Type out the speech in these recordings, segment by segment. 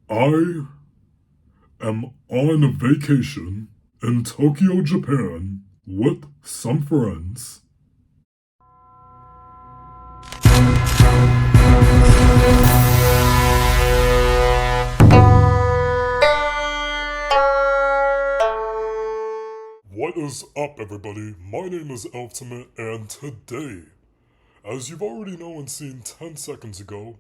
I am on vacation in Tokyo, Japan with some friends. What is up, everybody? My name is ElfeTimate, and today, as you've already known and seen 10 seconds ago,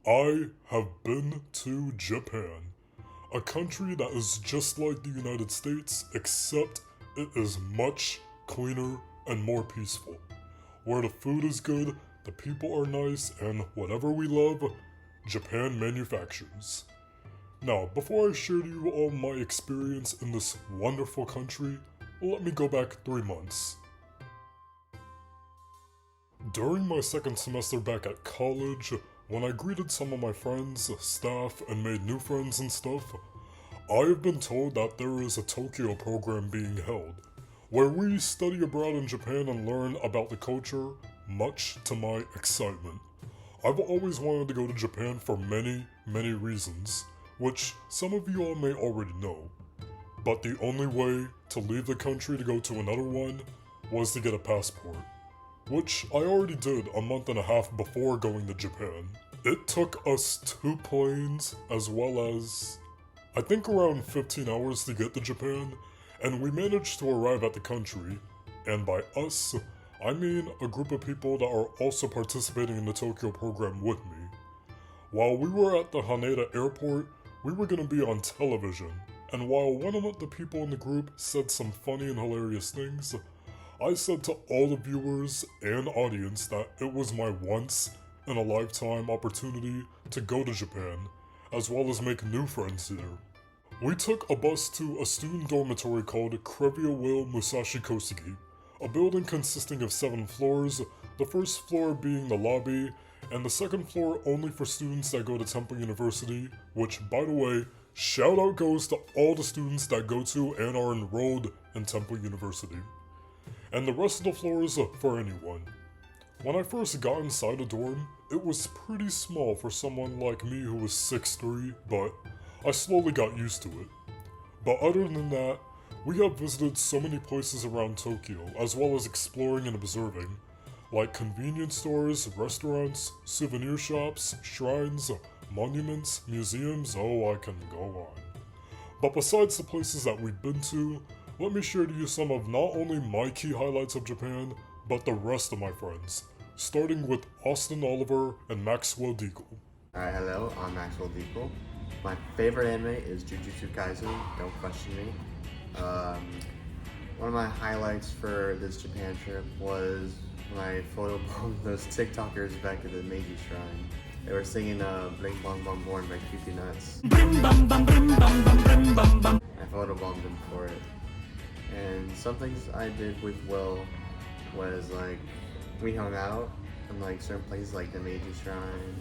I have been to Japan, a country that is just like the United States, except it is much cleaner and more peaceful, where the food is good, the people are nice, and whatever we love, Japan manufactures. Now, before I share to you all my experience in this wonderful country, let me go back 3 months. During my second semester back at college, when I greeted some of my friends, staff, and made new friends and stuff, I have been told that there is a Tokyo program being held, where we study abroad in Japan and learn about the culture, much to my excitement. I've always wanted to go to Japan for many, many reasons, which some of you all may already know. But the only way to leave the country to go to another one was to get a passport, which I already did a month and a half before going to Japan. It took us 2 planes as well as, I think, around 15 hours to get to Japan, and we managed to arrive at the country, and by us, I mean a group of people that are also participating in the Tokyo program with me. While we were at the Haneda airport, we were going to be on television, and while one of the people in the group said some funny and hilarious things, I said to all the viewers and audience that it was my once in a lifetime opportunity to go to Japan, as well as make new friends there. We took a bus to a student dormitory called Krevia-Will Musashi Kosugi, a building consisting of 7 floors, the first floor being the lobby, and the second floor only for students that go to Temple University, which, by the way, shout out goes to all the students that go to and are enrolled in Temple University. And the rest of the floors for anyone. When I first got inside the dorm, it was pretty small for someone like me who was 6'3", but I slowly got used to it. But other than that, we have visited so many places around Tokyo, as well as exploring and observing, like convenience stores, restaurants, souvenir shops, shrines, monuments, museums, oh, I can go on. But besides the places that we've been to, let me share to you some of not only my key highlights of Japan, but the rest of my friends, starting with Austin Oliver and Maxwell Deagle. Alright, hello, I'm Maxwell Deagle. My favorite anime is Jujutsu Kaisen, don't question me. One of my highlights for this Japan trip was when I photobombed those TikTokers back at the Meiji Shrine. They were singing Bling Bong Bong Born by Creepy Nuts. I photobombed them for it. And some things I did with Will was like, we hung out in like certain places like the Meiji Shrine,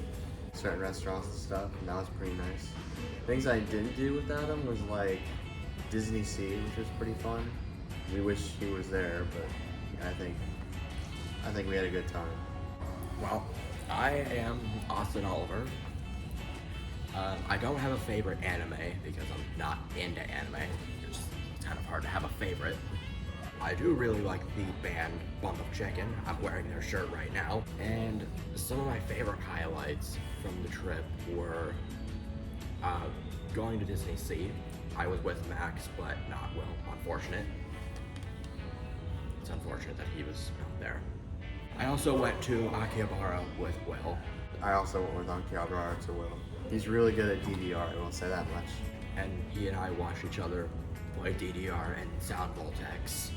certain restaurants and stuff, and that was pretty nice. Things I didn't do with Adam was like Disney Sea, which was pretty fun. We wish he was there, but I think we had a good time. Well, I am Austin Oliver. I don't have a favorite anime because I'm not into anime. It's kind of hard to have a favorite. I do really like the band Bump of Chicken. I'm wearing their shirt right now. And some of my favorite highlights from the trip were going to Disney Sea. I was with Max, but not Will. Unfortunate. It's unfortunate that he was not there. I also went to Akihabara with Will. I also went with Akihabara to Will. He's really good at DDR, I won't say that much. And he and I watched each other play DDR and Sound Voltex.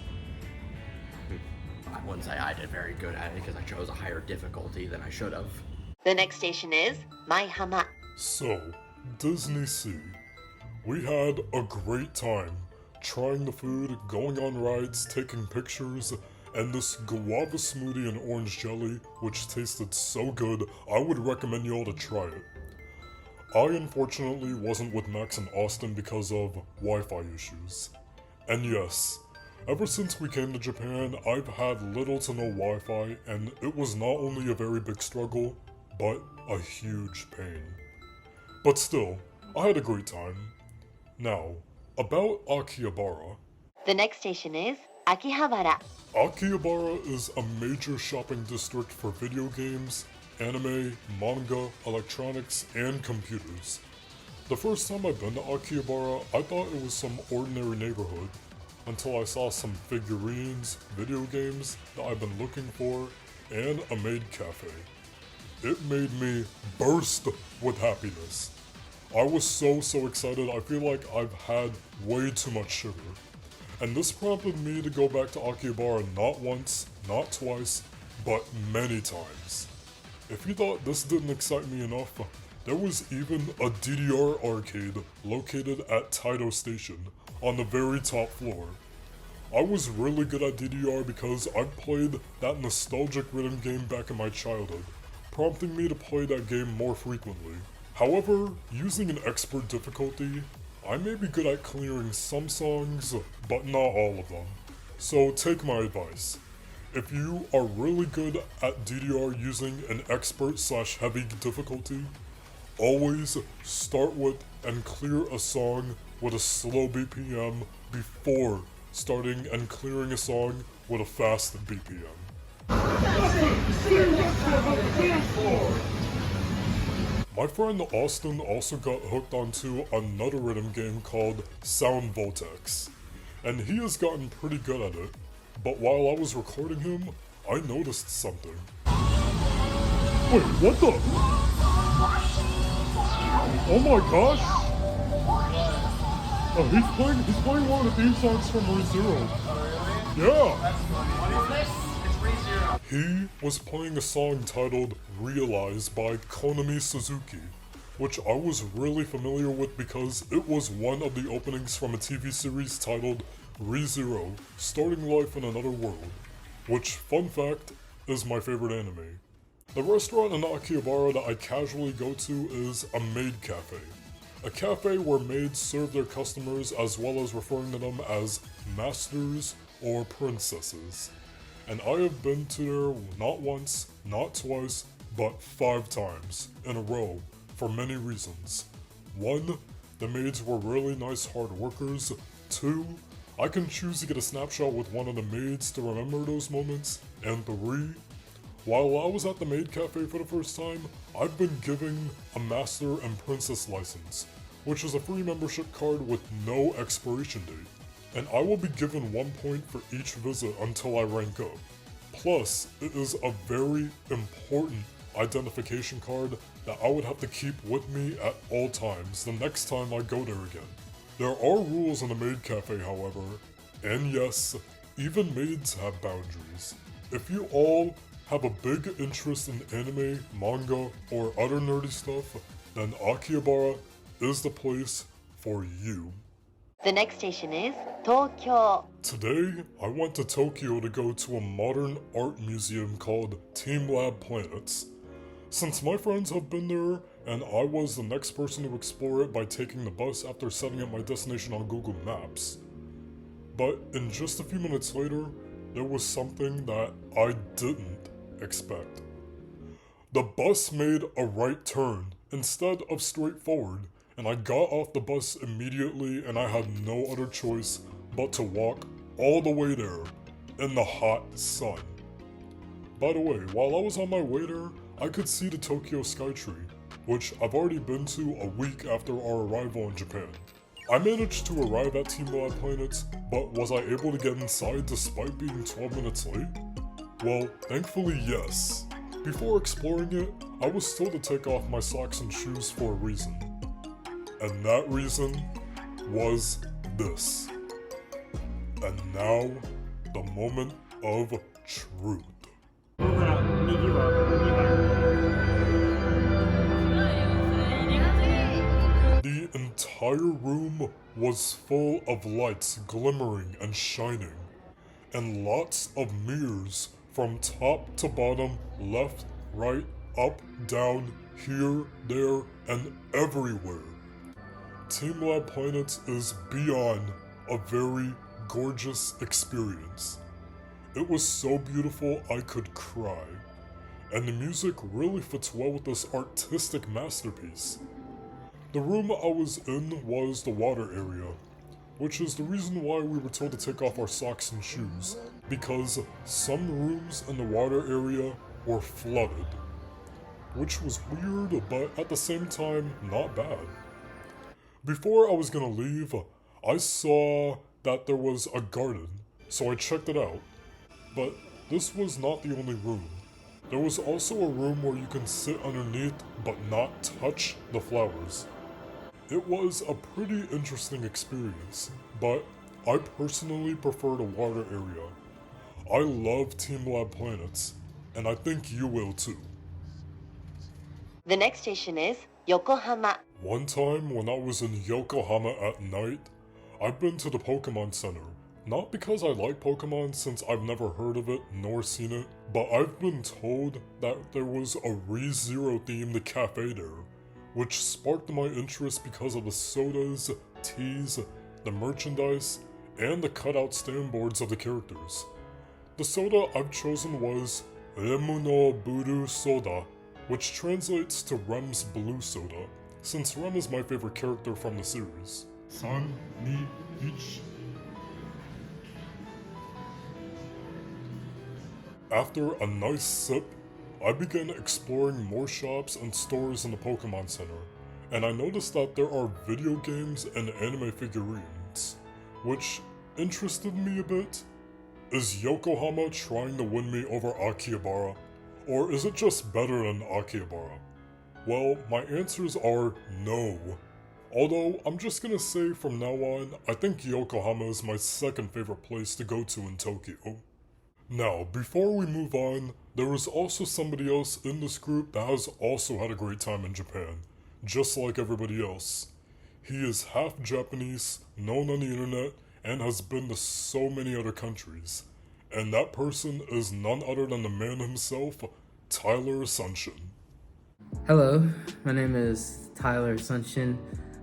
I wouldn't say I did very good at it because I chose a higher difficulty than I should have. The next station is Maihama. So, Disney Sea. We had a great time trying the food, going on rides, taking pictures, and this guava smoothie and orange jelly, which tasted so good, I would recommend you all to try it. I unfortunately wasn't with Max and Austin because of Wi-Fi issues. And yes, ever since we came to Japan, I've had little to no Wi-Fi, and it was not only a very big struggle, but a huge pain. But still, I had a great time. Now, about Akihabara. The next station is Akihabara. Akihabara is a major shopping district for video games, anime, manga, electronics, and computers. The first time I'd been to Akihabara, I thought it was some ordinary neighborhood, until I saw some figurines, video games that I've been looking for, and a maid cafe. It made me burst with happiness. I was so excited, I feel like I've had way too much sugar. And this prompted me to go back to Akihabara not once, not twice, but many times. If you thought this didn't excite me enough, there was even a DDR arcade located at Taito Station on the very top floor. I was really good at DDR because I'd played that nostalgic rhythm game back in my childhood, prompting me to play that game more frequently. However, using an expert difficulty, I may be good at clearing some songs, but not all of them. So take my advice. If you are really good at DDR using an expert/heavy difficulty, always start with and clear a song with a slow BPM before starting and clearing a song with a fast BPM. My friend Austin also got hooked onto another rhythm game called Sound Voltex, and he has gotten pretty good at it, but while I was recording him, I noticed something. Wait, what the? Oh my gosh! Oh, he's playing one of the theme songs from ReZero. Yeah! What is this? It's ReZero. He was playing a song titled Realize by Konami Suzuki, which I was really familiar with because it was one of the openings from a TV series titled ReZero, Starting Life in Another World, which, fun fact, is my favorite anime. The restaurant in Akihabara that I casually go to is a maid cafe. A cafe where maids serve their customers as well as referring to them as masters or princesses. And I have been to there not once, not twice, but 5 times in a row for many reasons. 1, the maids were really nice hard workers. 2, I can choose to get a snapshot with one of the maids to remember those moments. And 3, while I was at the maid cafe for the first time, I've been given a master and princess license, which is a free membership card with no expiration date. And I will be given 1 point for each visit until I rank up. Plus, it is a very important identification card that I would have to keep with me at all times the next time I go there again. There are rules in the maid cafe, however, and yes, even maids have boundaries. If you all have a big interest in anime, manga, or other nerdy stuff, then Akihabara is the place for you. The next station is Tokyo. Today, I went to Tokyo to go to a modern art museum called TeamLab Planets. Since my friends have been there, and I was the next person to explore it by taking the bus after setting up my destination on Google Maps. But in just a few minutes later, there was something that I didn't expect. The bus made a right turn instead of straight forward, and I got off the bus immediately and I had no other choice but to walk all the way there in the hot sun. By the way, while I was on my way there, I could see the Tokyo Skytree, which I've already been to a week after our arrival in Japan. I managed to arrive at TeamLab Planets, but was I able to get inside despite being 12 minutes late? Well, thankfully yes. Before exploring it, I was told to take off my socks and shoes for a reason. And that reason was this. And now, the moment of truth. The entire room was full of lights glimmering and shining, and lots of mirrors from top to bottom, left, right, up, down, here, there, and everywhere. TeamLab Planets is beyond a very gorgeous experience. It was so beautiful I could cry, and the music really fits well with this artistic masterpiece. The room I was in was the water area, which is the reason why we were told to take off our socks and shoes, because some rooms in the water area were flooded, which was weird, but at the same time, not bad. Before I was gonna leave, I saw that there was a garden, so I checked it out. But this was not the only room. There was also a room where you can sit underneath but not touch the flowers. It was a pretty interesting experience, but I personally prefer the water area. I love TeamLab Planets, and I think you will too. The next station is Yokohama. One time when I was in Yokohama at night, I've been to the Pokemon Center. Not because I like Pokemon since I've never heard of it nor seen it, but I've been told that there was a ReZero themed cafe there, which sparked my interest because of the sodas, teas, the merchandise, and the cutout stand boards of the characters. The soda I've chosen was Remu no Buru Soda, which translates to Rem's Blue Soda, since Rem is my favorite character from the series. 3, 2, 1. After a nice sip, I began exploring more shops and stores in the Pokemon Center, and I noticed that there are video games and anime figurines, which interested me a bit. Is Yokohama trying to win me over Akihabara, or is it just better than Akihabara? Well, my answers are no. Although, I'm just gonna say from now on, I think Yokohama is my second favorite place to go to in Tokyo. Now, before we move on, there is also somebody else in this group that has also had a great time in Japan, just like everybody else. He is half Japanese, known on the internet, and has been to so many other countries. And that person is none other than the man himself, Tyler Sunshin. Hello, my name is Tyler Sunshin.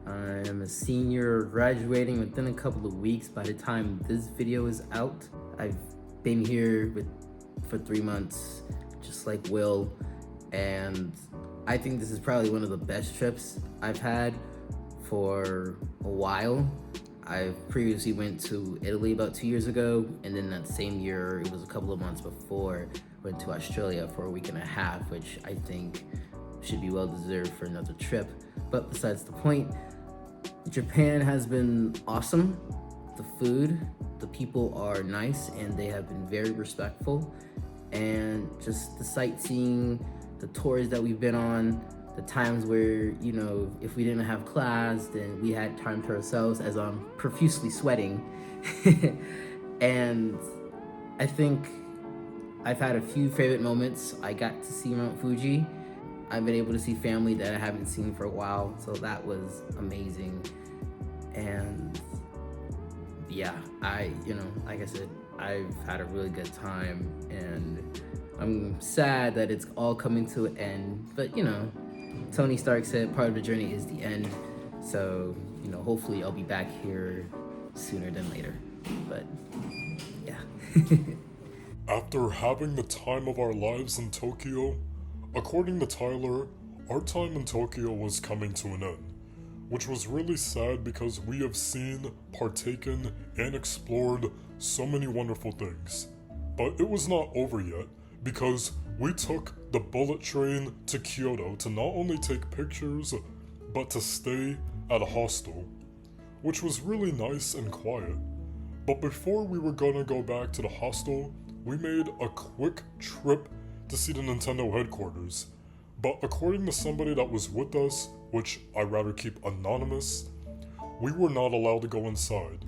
I am a senior graduating within a couple of weeks by the time this video is out. I've been here for 3 months, just like Will, and I think this is probably one of the best trips I've had for a while. I previously went to Italy about 2 years ago, and then that same year, it was a couple of months before, went to Australia for a week and a half, which I think should be well deserved for another trip. But besides the point, Japan has been awesome. The food, the people are nice, and they have been very respectful. And just the sightseeing, the tours that we've been on, the times where, you know, if we didn't have class, then we had time to ourselves as I'm profusely sweating. And I think I've had a few favorite moments. I got to see Mount Fuji. I've been able to see family that I haven't seen for a while, so that was amazing. And yeah, like I said, I've had a really good time, and I'm sad that it's all coming to an end. But you know, Tony Stark said part of the journey is the end. So, you know, hopefully I'll be back here sooner than later. But yeah. After having the time of our lives in Tokyo, according to Tyler, our time in Tokyo was coming to an end, which was really sad because we have seen, partaken, and explored so many wonderful things. But it was not over yet, because we took the bullet train to Kyoto to not only take pictures, but to stay at a hostel, which was really nice and quiet. But before we were gonna go back to the hostel, we made a quick trip to see the Nintendo headquarters. But according to somebody that was with us, which I'd rather keep anonymous, we were not allowed to go inside.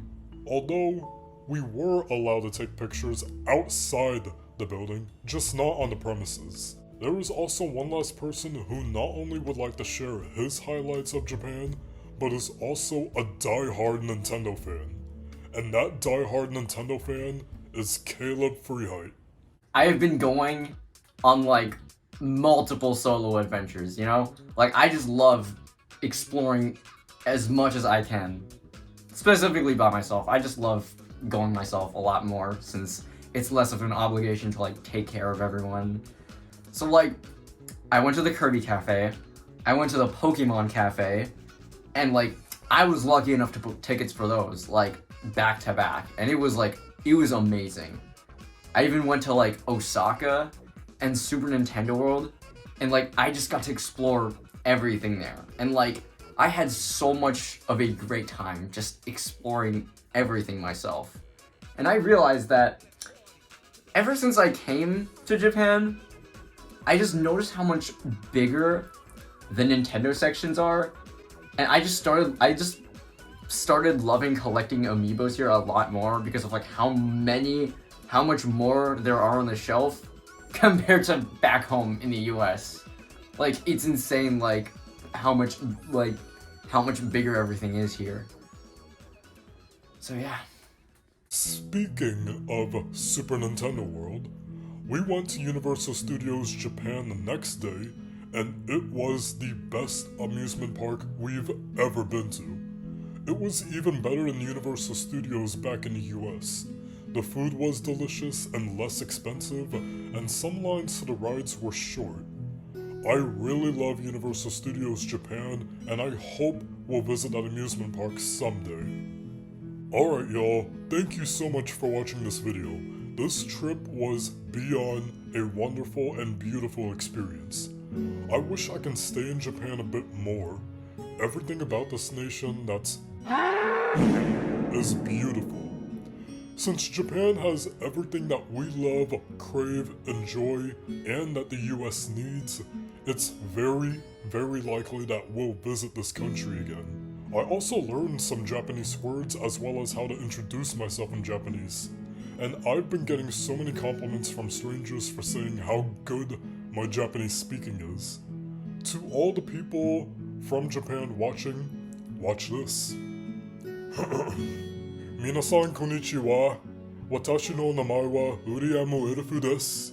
Although, we were allowed to take pictures outside the building, just not on the premises. There was also one last person who not only would like to share his highlights of Japan, but is also a die-hard Nintendo fan. And that die-hard Nintendo fan is Caleb Freeheight. I have been going on like multiple solo adventures, you know? Like I just love exploring as much as I can. Specifically by myself. I just love going myself a lot more since it's less of an obligation to like take care of everyone. So like, I went to the Kirby Cafe, I went to the Pokemon Cafe, And like I was lucky enough to book tickets for those like back to back, and it was amazing. I even went to like Osaka and Super Nintendo World, and like I just got to explore everything there, and like I had so much of a great time just exploring everything myself. And I realized that ever since I came to Japan, I just noticed how much bigger the Nintendo sections are, and I just started loving collecting amiibos here a lot more because of like how much more there are on the shelf compared to back home in the US. Like it's insane like how much bigger everything is here. So yeah. Speaking of Super Nintendo World, we went to Universal Studios Japan the next day, and it was the best amusement park we've ever been to. It was even better than Universal Studios back in the US. The food was delicious and less expensive, and some lines to the rides were short. I really love Universal Studios Japan, and I hope we'll visit that amusement park someday. Alright y'all, thank you so much for watching this video. This trip was beyond a wonderful and beautiful experience. I wish I can stay in Japan a bit more. Everything about this nation is beautiful. Since Japan has everything that we love, crave, enjoy, and that the US needs, it's very, very likely that we'll visit this country again. I also learned some Japanese words as well as how to introduce myself in Japanese. And I've been getting so many compliments from strangers for saying how good my Japanese speaking is. To all the people from Japan watching, watch this. Minasan konnichiwa. Watashi no namae wa Uriyamu Elfu desu.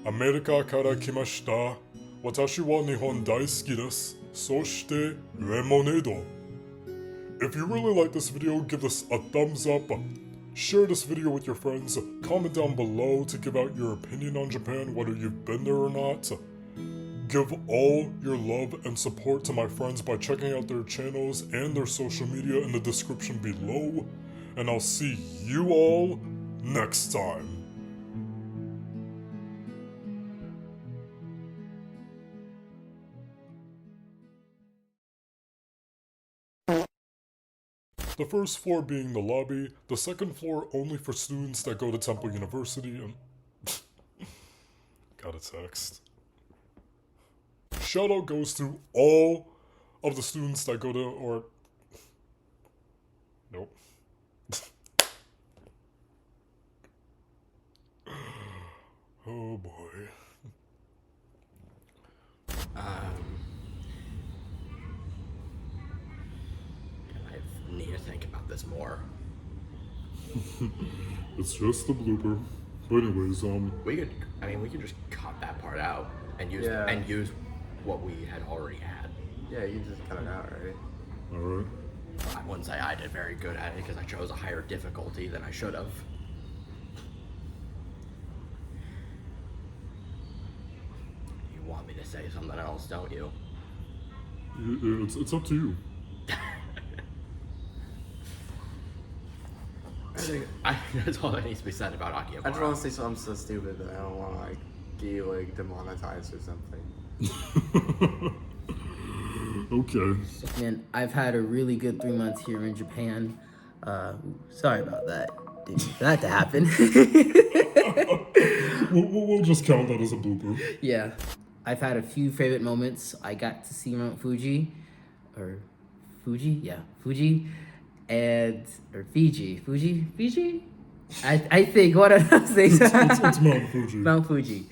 Amerika kara kimashita. Watashi wa Nihon daisuki desu. Soshite lemonade. If you really like this video, give this a thumbs up. Share this video with your friends. Comment down below to give out your opinion on Japan, whether you've been there or not. Give all your love and support to my friends by checking out their channels and their social media in the description below. And I'll see you all next time. The first floor being the lobby, the second floor only for students that go to Temple University, and got a text. Shout out goes to all of the students that go to, or nope. Oh boy. I need to think about this more. It's just a blooper. But anyways, We could just cut that part out and use what we had already had. Yeah, you just cut it out, right? alright. I wouldn't say I did very good at it because I chose a higher difficulty than I should have. You want me to say something else, don't you? It's up to you. I think that's all that needs to be said about Akihabara. I just want to say something so stupid that I don't want to like get you like demonetized or something. Okay. Man, I've had a really good 3 months here in Japan. Sorry about that. Didn't mean for that to happen. We'll just count that as a blooper. Yeah. I've had a few favorite moments. I got to see Mount Fuji. Or Fuji? Yeah, Fuji. Or Fiji. Fiji? I think, what are those things? It's Mount Fuji. Mount Fuji.